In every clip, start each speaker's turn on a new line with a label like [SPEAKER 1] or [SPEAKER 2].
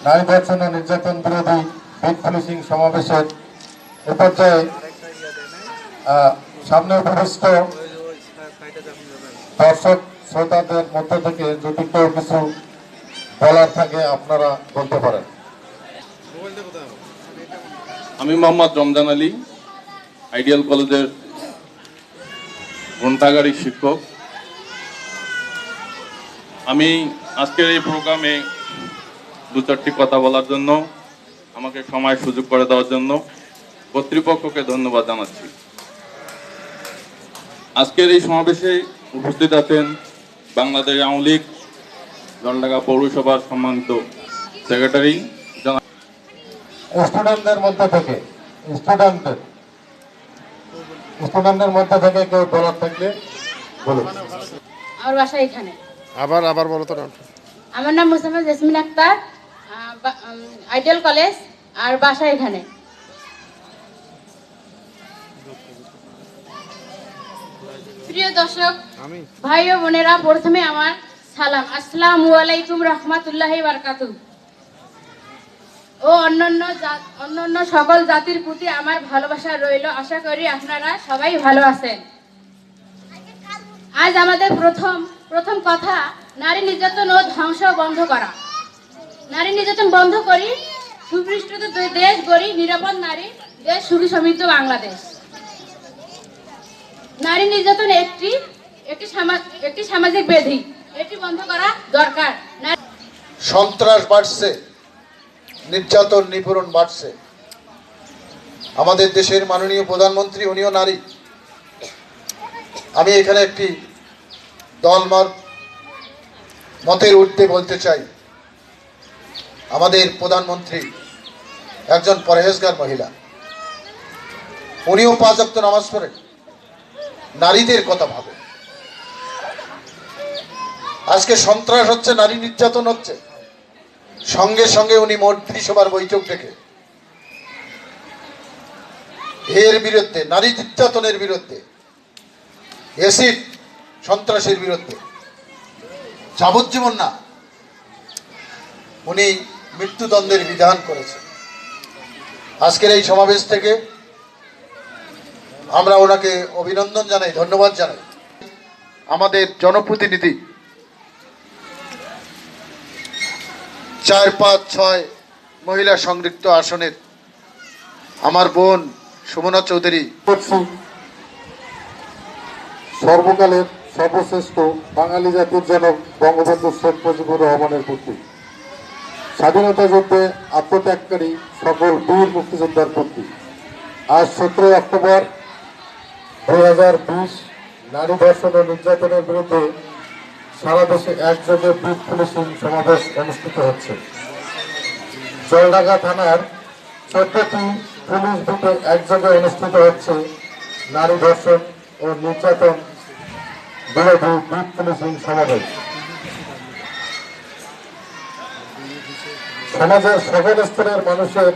[SPEAKER 1] নারী ধর্ষণ ও নির্যাতন বিরোধী বিট পুলিশিং সমাবেশের এ পর্যায়ে সামনে উপবিষ্ট দর্শক শ্রোতাদের মধ্য থেকে যদি কেউ কিছু বলার থাকে আপনারা বলতে পারেন।
[SPEAKER 2] আমি মোহাম্মদ রমজান আলী, আইডিয়াল কলেজের গ্রন্থাগারিক শিক্ষক। আমি আজকের এই প্রোগ্রামে দু চারটি কথা বলার জন্য, আমাকে সময় সুযোগ করে দেওয়ার জন্য কর্তৃপক্ষকে ধন্যবাদ জানাচ্ছি। আজকের এই সমাবেশে উপস্থিত আছেন বাংলাদেশ আওয়ামী লীগ জলঢাকা পৌরসভার সম্মানিত সেক্রেটারি।
[SPEAKER 1] স্টুডেন্টদের মধ্যে থেকে কেউ বলার থাকলে বলুন।
[SPEAKER 3] আমার বাসা এখানে।
[SPEAKER 4] আবার বলো তো।
[SPEAKER 3] আমার নাম মুসাম্মদ জেসমিন আক্তার, আইডিয়াল কলেজ, আর বাসা এখানে। প্রিয় দর্শক ভাই ও বোনেরা, প্রথমে আমার সালাম, আসসালামু আলাইকুম রহমাতুল্লাহি বারাকাতুহু। ও অন্যান্য সকল জাতির প্রতি আমার ভালোবাসা রইল। আশা করি আপনারা সবাই ভালো আছেন। আজ আমাদের প্রথম কথা, নারী নির্যাতন ও ধ্বংস বন্ধ করা। নারী নির্যাতন বন্ধ করি, সুপৃষ্ঠিত দেশ গড়ি, নিরাপদ নারী দেশ, সুখী সমৃদ্ধ বাংলাদেশ। নারী নির্যাতন একটি সামাজিক ব্যাধি, এটি বন্ধ করা দরকার।
[SPEAKER 5] সন্ত্রাস বাড়ছে, নির্যাতন নিপীড়ন বাড়ছে। আমাদের দেশের মাননীয় প্রধানমন্ত্রী, উনিও নারী। আমি এখানে একটি মতের ঊর্ধ্বে বলতে চাই, আমাদের প্রধানমন্ত্রী একজন পরহেজগার মহিলা, উনিও 5 ওয়াক্ত নামাজ পড়েন। নারীদের কথা ভাবে। আজকে সন্ত্রাস হচ্ছে, নারী নির্যাতন হচ্ছে, সঙ্গে সঙ্গে উনি মন্ত্রিসভার বৈঠক ডেকে এর বিরুদ্ধে, নারী নির্যাতনের বিরুদ্ধে, এসিড সন্ত্রাসের বিরুদ্ধে যাবজ্জীবন না, উনি মৃত্যুদণ্ডের বিধান করেছেন। আজকের এই সমাবেশ থেকে আমরা ওনাকে অভিনন্দন জানাই, ধন্যবাদ জানাই। আমাদের জনপ্রতিনিধি 4, 5, 6 মহিলা সংযুক্ত আসনের আমার বোন সুমনা চৌধুরী
[SPEAKER 1] সর্বকালের সর্বশ্রেষ্ঠ বাঙালি জাতির জনক বঙ্গবন্ধু শেখ মুজিবুর রহমানের প্রতি, স্বাধীনতা যুদ্ধে আত্মত্যাগকারী সকল বীর মুক্তিযোদ্ধার প্রতি আজ 17 অক্টোবর 2020 নারী ধর্ষণ ও নির্যাতনের বিরুদ্ধে সারা দেশে একযোগে বিট পুলিশিং সমাবেশ অনুষ্ঠিত হচ্ছে। জলঢাকা থানার 14টি পুলিশ বুথে একযোগে অনুষ্ঠিত হচ্ছে নারী ধর্ষণ ও নির্যাতন বিরোধী বিট পুলিশিং সমাবেশ। সমাজের সকল স্তরের মানুষের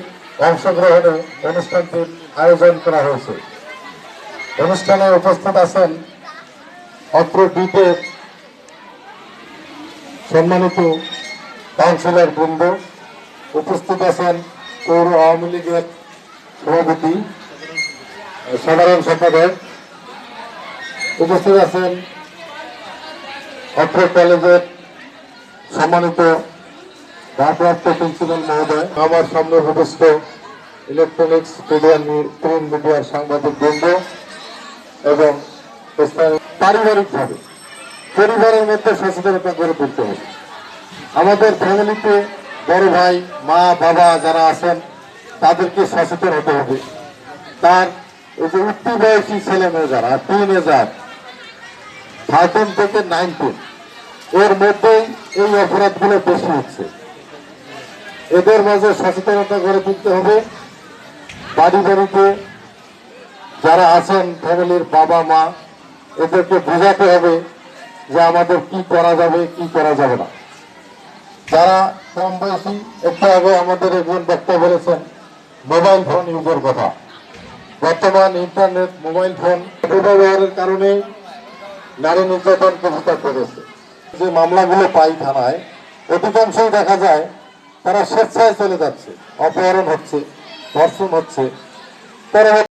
[SPEAKER 1] অংশগ্রহণে অনুষ্ঠানটির আয়োজন করা হয়েছে। অনুষ্ঠানে উপস্থিত আছেন অত্র বিটের সম্মানিত কাউন্সিলর বৃন্দ, উপস্থিত আছেন পৌর আওয়ামী লীগের সভাপতি, সাধারণ সম্পাদক, উপস্থিত আছেন অত্র কলেজের সম্মানিত ভারপ্রাপ্ত প্রিন্সিপাল মহোদয়, আমার সামনে উপস্থিত ইলেকট্রনিক্স প্রিন্ট মিডিয়ার সাংবাদিক বৃন্দ এবং পারিবারিকভাবে পরিবারের মধ্যে সচেতনতা গড়ে তুলতে হবে। আমাদের ফ্যামিলিতে বড় ভাই, মা, বাবা যারা আছেন তাদেরকে সচেতন হতে হবে। তার এই যে উঠতি বয়সী ছেলে মেয়ে যারা টিনেজার 13 থেকে 19, এর মধ্যেই এই অপরাধগুলো বেশি হচ্ছে। এদের মাঝে সচেতনতা গড়ে তুলতে হবে। বাড়ি বাড়িতে যারা আছেন ফ্যামিলির বাবা মা, এদেরকে বোঝাতে হবে যে আমাদের কি করা যাবে, কি করা যাবে না। যারা কম বয়সী, একটু আগে আমাদের একজন বক্তা বলেছেন মোবাইল ফোন ইউজের কথা। বর্তমান ইন্টারনেট, মোবাইল ফোন ব্যবহারের কারণে নারী নির্যাতন প্রভূত করেছে। যে মামলাগুলো পাই থানায়, অধিকাংশই দেখা যায় তারা স্বেচ্ছায় চলে যাচ্ছে, অপহরণ হচ্ছে, ধর্ষণ হচ্ছে। পরে